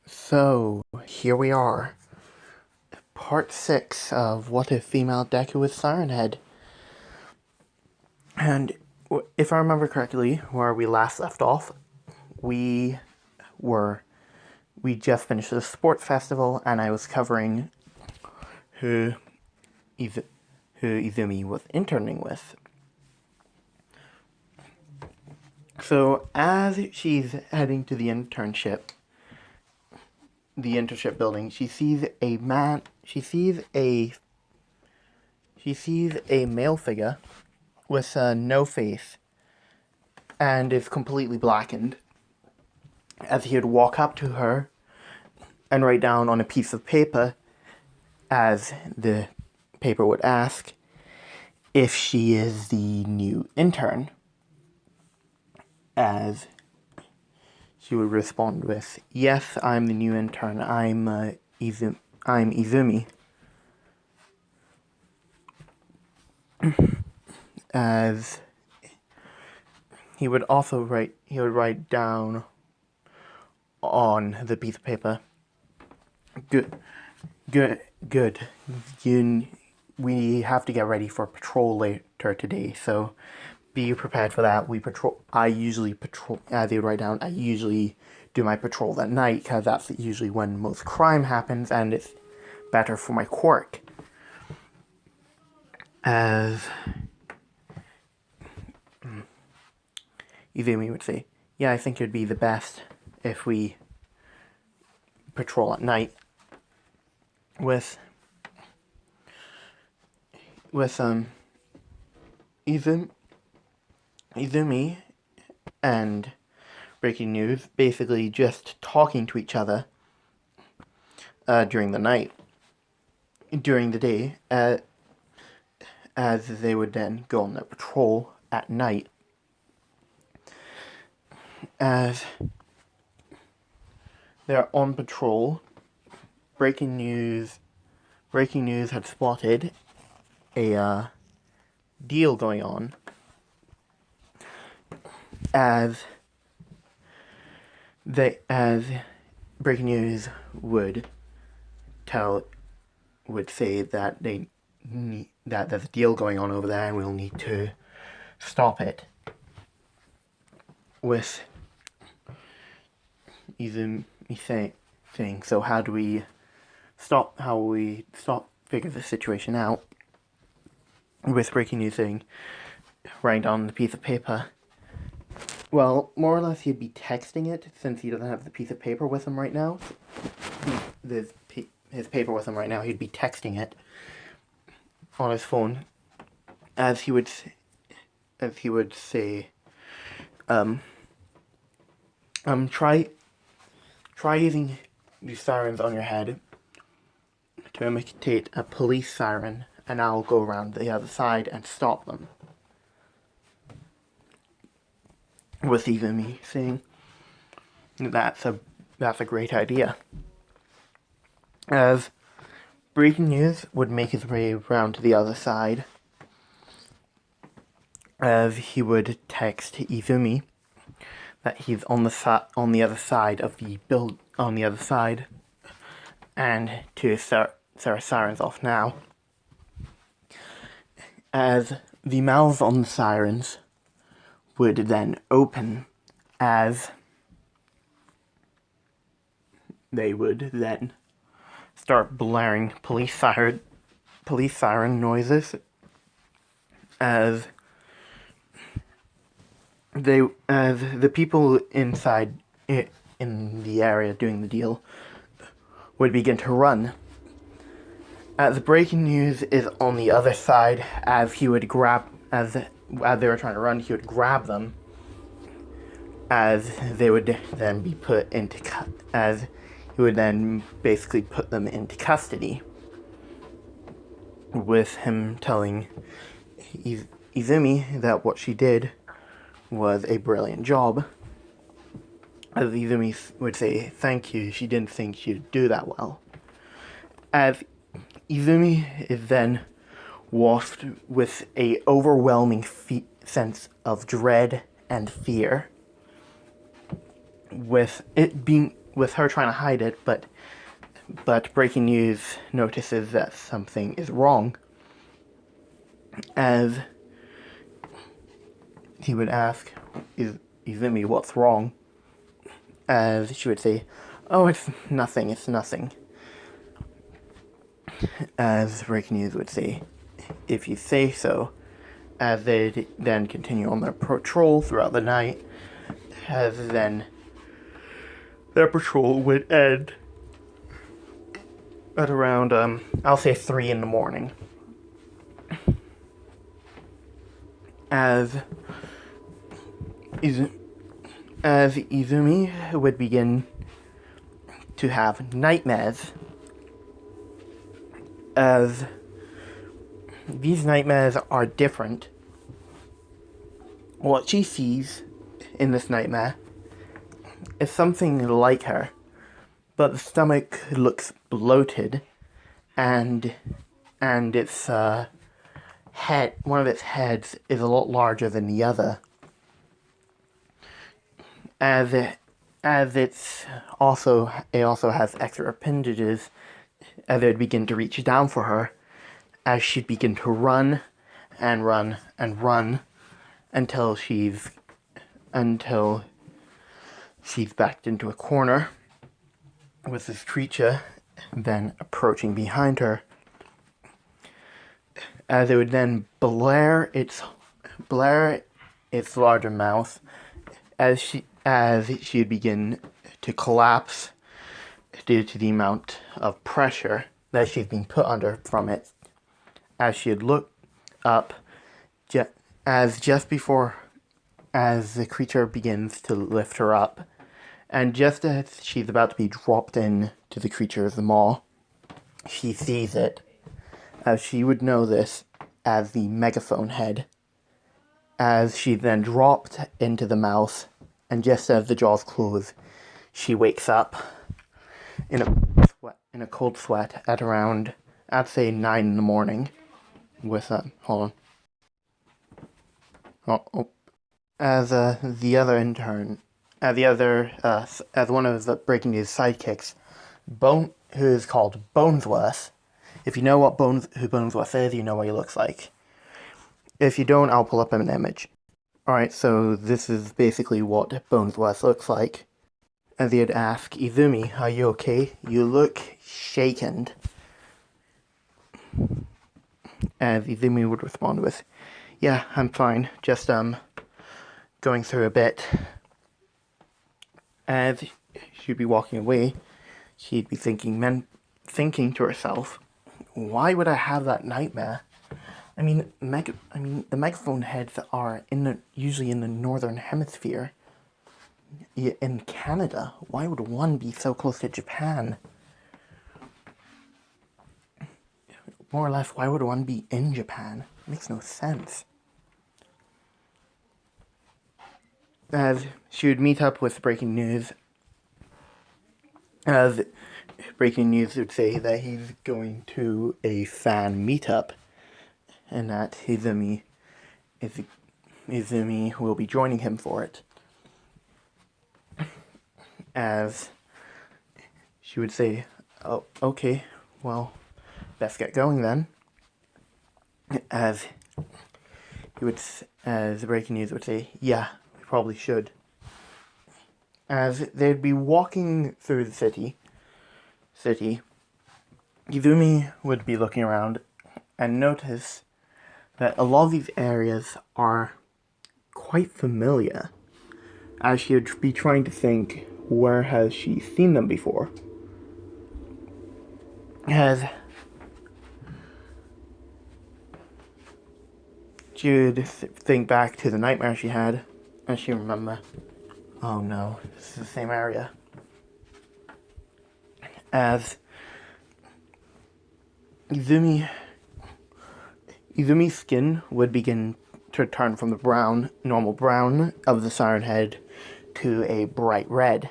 So, here we are. Part 6 of What If Female Deku with Sirenhead. And if I remember correctly, where we last left off, we were... We just finished the sports festival, and I was covering who Izumi was interning with. So, as she's heading to the internship building, she sees a male figure with no face and is completely blackened. As he would walk up to her and write down on a piece of paper, as the paper would ask, if she is the new intern, as she would respond with, "Yes, I'm the new intern. I'm Izumi." As he would write down on the piece of paper, Good. We have to get ready for patrol later today, so be prepared for that. I usually patrol, as they would write down, I usually do my patrol at night, because that's usually when most crime happens, and it's better for my quirk. As Izumi would say, "Yeah, I think it would be the best if we patrol at night." With Izumi and Breaking News basically just talking to each other during the night. During the day, as they would then go on their patrol at night. As they're on patrol, Breaking News had spotted a deal going on, as Breaking News would say that that there's a deal going on over there and we'll need to stop it. With Izumi saying, "So how do we figure the situation out?" With Breaking News saying, writing down the piece of paper, well, more or less he'd be texting it, since he doesn't have the piece of paper with him right now. His paper with him right now, he'd be texting it on his phone, as he would say, try using these sirens on your head to imitate a police siren, and I'll go around the other side and stop them. With Izumi saying, that's a great idea. As Breaking News would make his way around to the other side, as he would text Izumi that he's on the other side of the and to start sirens off now. As the mouths on the sirens would then open, as they would then start blaring police siren noises, as the people inside in the area doing the deal would begin to run. As Breaking News is on the other side, as they were trying to run, he would grab them, as they would then be as he would then basically put them into custody, with him telling Izumi that what she did was a brilliant job. As Izumi would say, "Thank you, she didn't think she'd do that well." As Izumi is then washed with a overwhelming sense of dread and fear, with it being with her trying to hide it, but Breaking News notices that something is wrong, as he would ask, Izumi, what's wrong? As she would say, oh, it's nothing, it's nothing. As Breaking News would say, if you say so, as they'd then continue on their patrol throughout the night, as then their patrol would end at around, I'll say 3 in the morning. As Izumi would begin to have nightmares, as these nightmares are different. What she sees in this nightmare is something like her, but the stomach looks bloated, and its head, one of its heads, is a lot larger than the other. It also has extra appendages, as it would begin to reach down for her, as she'd begin to run and run and run until she's backed into a corner with this creature then approaching behind her, as it would then blare its larger mouth as she would begin to collapse due to the amount of pressure that she's being put under from it. As she would look up, as the creature begins to lift her up, and just as she's about to be dropped into the creature's maw, she sees it, as she would know this as the megaphone head, as she then dropped into the mouth, and just as the jaws close, she wakes up in a cold sweat at around, I'd say 9 in the morning, with hold on. As the other intern, as one of the Breaking News sidekicks, who is called Bonesworth. If you know who Bonesworth is, you know what he looks like. If you don't, I'll pull up an image. Alright, so this is basically what Bonesworth looks like. As he'd ask, Izumi, are you okay? You look shaken. As Izumi would respond with, yeah, I'm fine, just going through a bit. As she'd be walking away, she'd be thinking to herself, why would I have that nightmare? I mean, the megaphone heads are usually in the northern hemisphere. In Canada, why would one be so close to Japan? More or less, why would one be in Japan? It makes no sense. As she would meet up with Breaking News, as Breaking News would say that he's going to a fan meetup, and that Izumi will be joining him for it. As she would say, oh, okay, well, let's get going then. As Breaking News would say, yeah, we probably should. As they'd be walking through the city, Izumi would be looking around and notice that a lot of these areas are quite familiar, as she would be trying to think, where has she seen them before? As she would think back to the nightmare she had, and she remember, oh no, this is the same area. As Izumi's skin would begin to turn from the normal brown of the sirenhead to a bright red.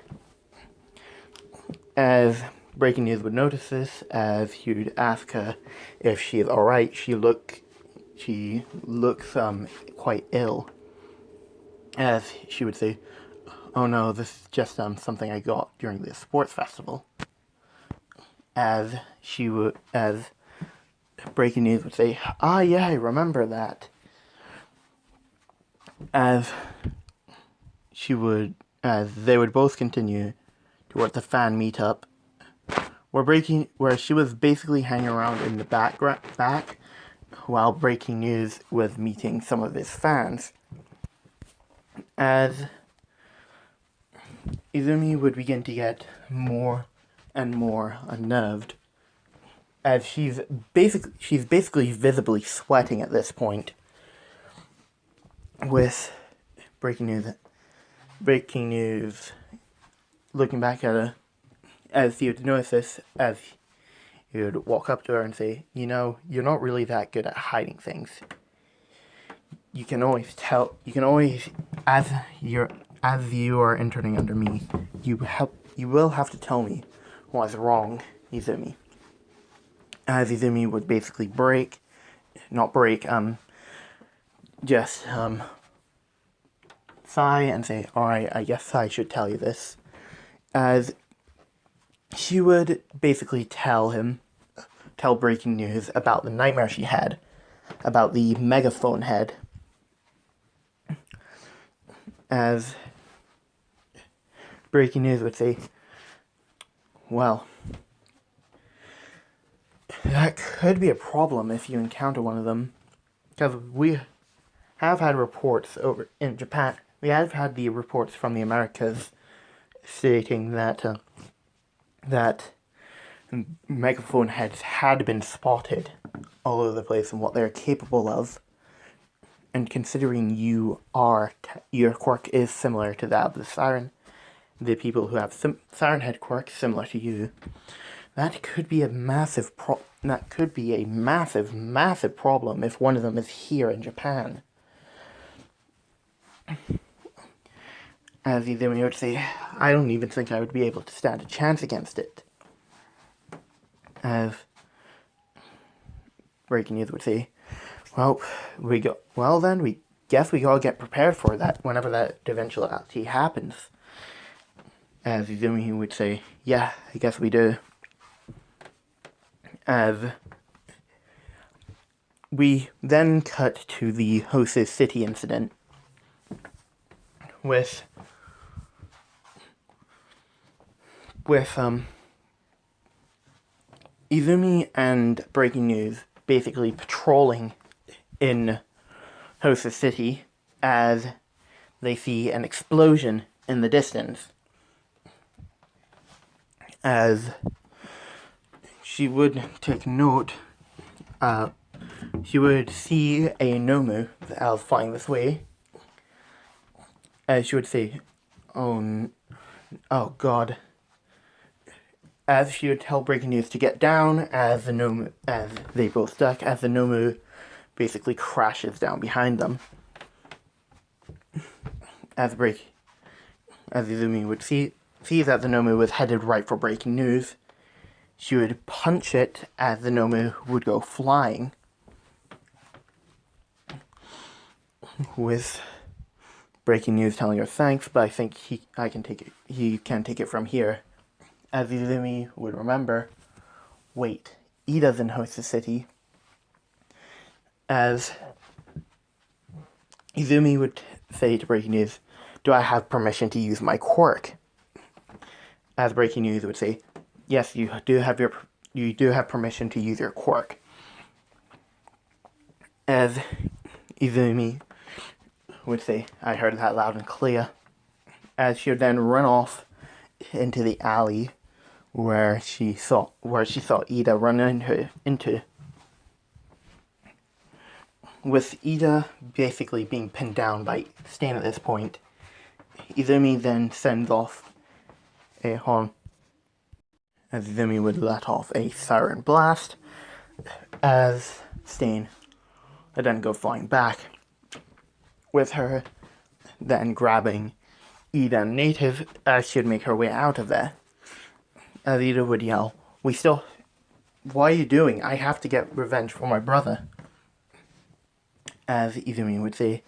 As Breaking News would notice this, as he would ask her if she is alright, she looks quite ill. As she would say, oh no, this is just something I got during the sports festival. As breaking news would say, ah yeah, I remember that. As they would both continue toward the fan meetup, where she was basically hanging around in the back while breaking news was meeting some of his fans. As Izumi would begin to get more and more unnerved, as she's basically visibly sweating at this point with breaking news. Looking back at her, as he would notice this, as he would walk up to her and say, you know, you're not really that good at hiding things. You can always, as you are interning under me, you will have to tell me what's wrong, Izumi. As Izumi would basically just sigh and say, alright, I guess I should tell you this. As she would basically tell breaking news about the nightmare she had, about the megaphone head. As breaking news would say, well, that could be a problem if you encounter one of them, because we have had reports over in Japan. We have had the reports from the Americas stating that megaphone heads had been spotted all over the place and what they're capable of. And considering your quirk is similar to that of the people who have sirenhead quirks similar to you, that could be a massive massive problem if one of them is here in Japan. As Izumi would say, I don't even think I would be able to stand a chance against it. As breaking news would say, we guess we gotta get prepared for that whenever that eventuality happens. As Izumi would say, yeah, I guess we do. As we then cut to the Hosu City incident with Izumi and breaking news basically patrolling in Hosu City as they see an explosion in the distance. As she would take note, she would see a Nomu that was flying this way. As she would say, oh god. As she would tell breaking news to get down, as they both duck, as the Nomu basically crashes down behind them. As Izumi would see that the Nomu was headed right for breaking news, she would punch it as the Nomu would go flying, with breaking news telling her thanks, but I think he can take it from here. As Izumi would remember, wait, Ida's in Hosu City. As Izumi would say to breaking news, do I have permission to use my quirk? As breaking news would say, yes, you do have permission to use your quirk. As Izumi would say, I heard that loud and clear. As she would then run off into the alley where she saw Ida run into. With Ida basically being pinned down by Stan at this point, Izumi then sends off a horn. As Izumi would let off a siren blast, as Stan would then go flying back, with her then grabbing Ida and Native as she would make her way out of there. As Ida would yell, what are you doing? I have to get revenge for my brother. As Izumi would say,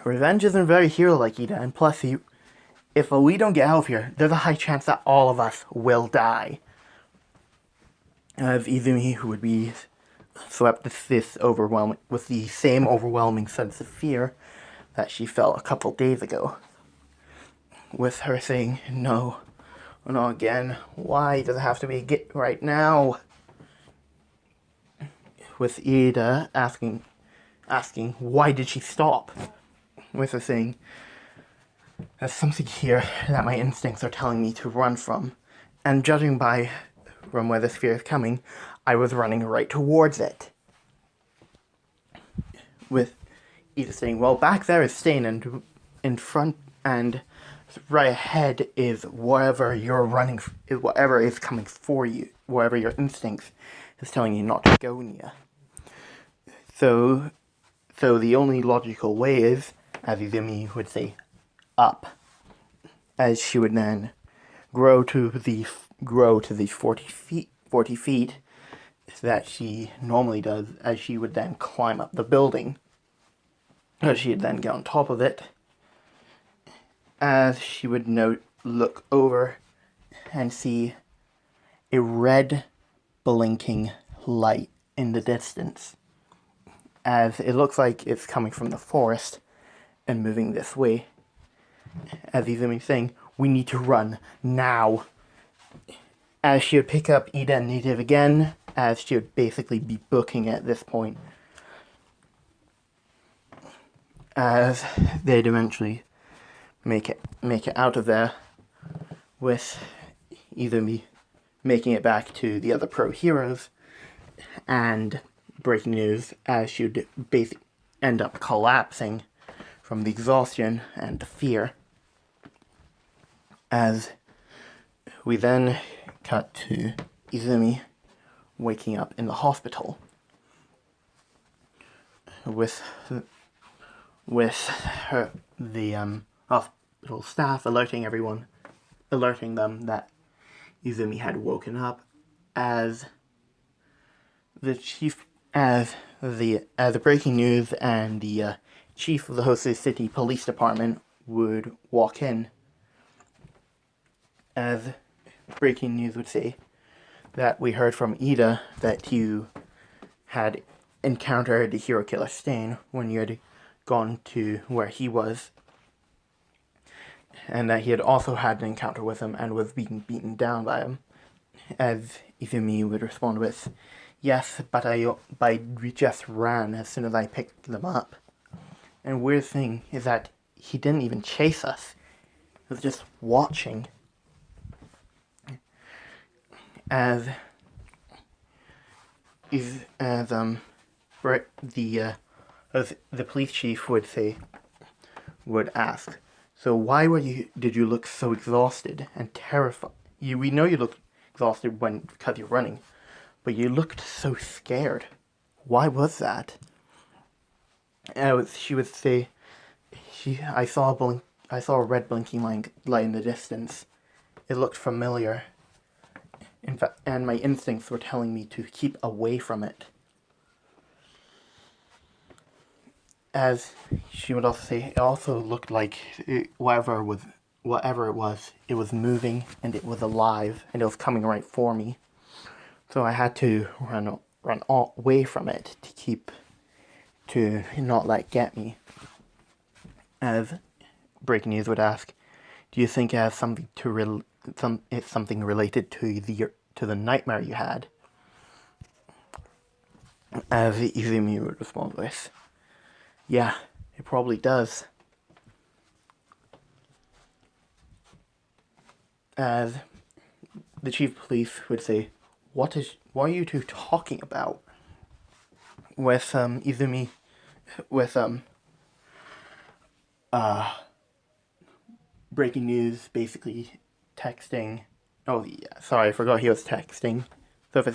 revenge isn't very hero-like, Ida, and plus if we don't get out of here, there's a high chance that all of us will die. As Izumi would be swept with the same overwhelming sense of fear that she felt a couple days ago. With her saying, no, not again. Why does it have to be right now? With Ida asking, why did she stop? With her saying, there's something here that my instincts are telling me to run from. And judging from where this fear is coming, I was running right towards it. With Ida saying, well, back there is Stain, and in front and right ahead is whatever you're running, whatever is coming for you, wherever your instincts is telling you not to go near. So the only logical way is, as Izumi would say, up. As she would then grow to the 40 feet that she normally does, as she would then climb up the building. As she would then get on top of it, as she would look over and see a red blinking light in the distance, as it looks like it's coming from the forest and moving this way. As Izumi saying, we need to run now. As she would pick up Ida and Native again, as she would basically be booking at this point, as they'd eventually make it out of there, with Izumi making it back to the other pro heroes, and breaking news, as she would basically end up collapsing from the exhaustion and the fear. As we then cut to Izumi waking up in the hospital with the hospital staff alerting them that Izumi had woken up, as the breaking news and the chief of the Hosu City Police Department would walk in, as breaking news would say that we heard from Ida that you had encountered the hero killer Stain when you had gone to where he was, and that he had also had an encounter with him and was being beaten down by him. As Izumi would respond with, yes, but I just ran as soon as I picked them up. And weird thing is that he didn't even chase us. He was just watching. As the police chief would ask, so why did you look so exhausted and terrified? We know you look exhausted because you're running, but you looked so scared. Why was that? She would say, I saw a red blinking light in the distance. It looked familiar. In fact, and my instincts were telling me to keep away from it. As she would also say, it also looked like whatever it was moving, and it was alive, and it was coming right for me. So I had to run away from it to not let it get me. As breaking news would ask, do you think it has something it's something related to the nightmare you had? As Izumi would respond with, yeah, it probably does. As the chief of police would say, what are you two talking about? With Izumi, with breaking news basically texting. Oh yeah, sorry, I forgot he was texting. So if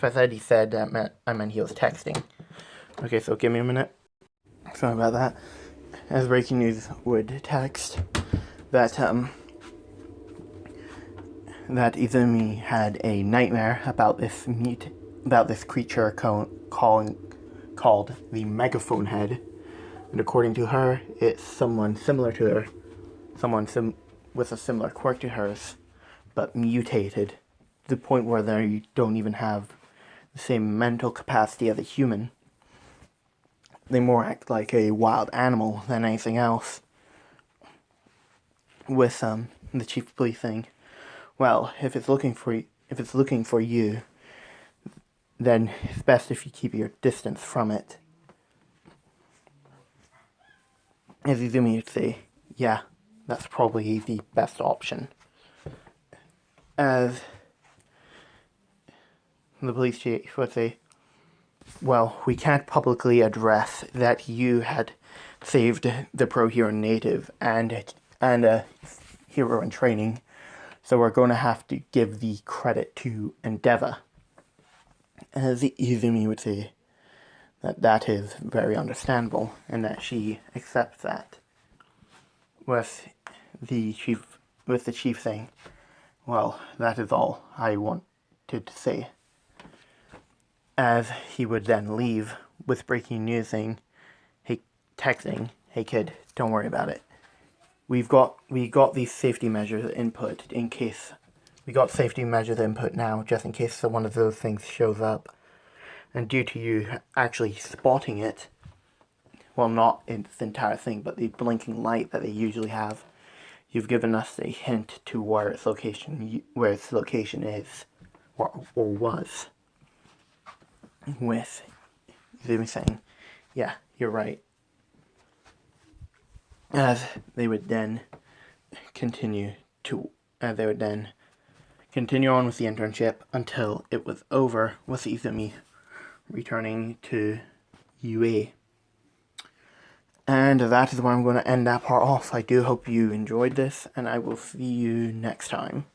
I said he said that, I meant he was texting. Okay, so give me a minute. Sorry about that. As breaking news would text that Izumi had a nightmare about this creature called the Megaphone Head, and according to her, it's someone similar to her, with a similar quirk to hers, but mutated to the point where they don't even have the same mental capacity as a human. They more act like a wild animal than anything else. With the chief of police thing, well, if it's looking for you, then it's best if you keep your distance from it. As Izumi would say, yeah, that's probably the best option. As the police chief would say, well, we can't publicly address that you had saved the pro-hero native and a hero in training, so we're going to have to give the credit to Endeavor. As Izumi would say, that is very understandable, and that she accepts that. With the chief saying, well, that is all I wanted to say. As he would then leave with breaking news saying, texting, hey kid, don't worry about it. We got these safety measures input now, just in case one of those things shows up. And due to you actually spotting it, well, not its entire thing, but the blinking light that they usually have, you've given us a hint to where its location is, or was. With them saying, yeah, you're right. As they would then continue on with the internship until it was over, with Izumi returning to UA. And that is where I'm going to end that part off. I do hope you enjoyed this, and I will see you next time.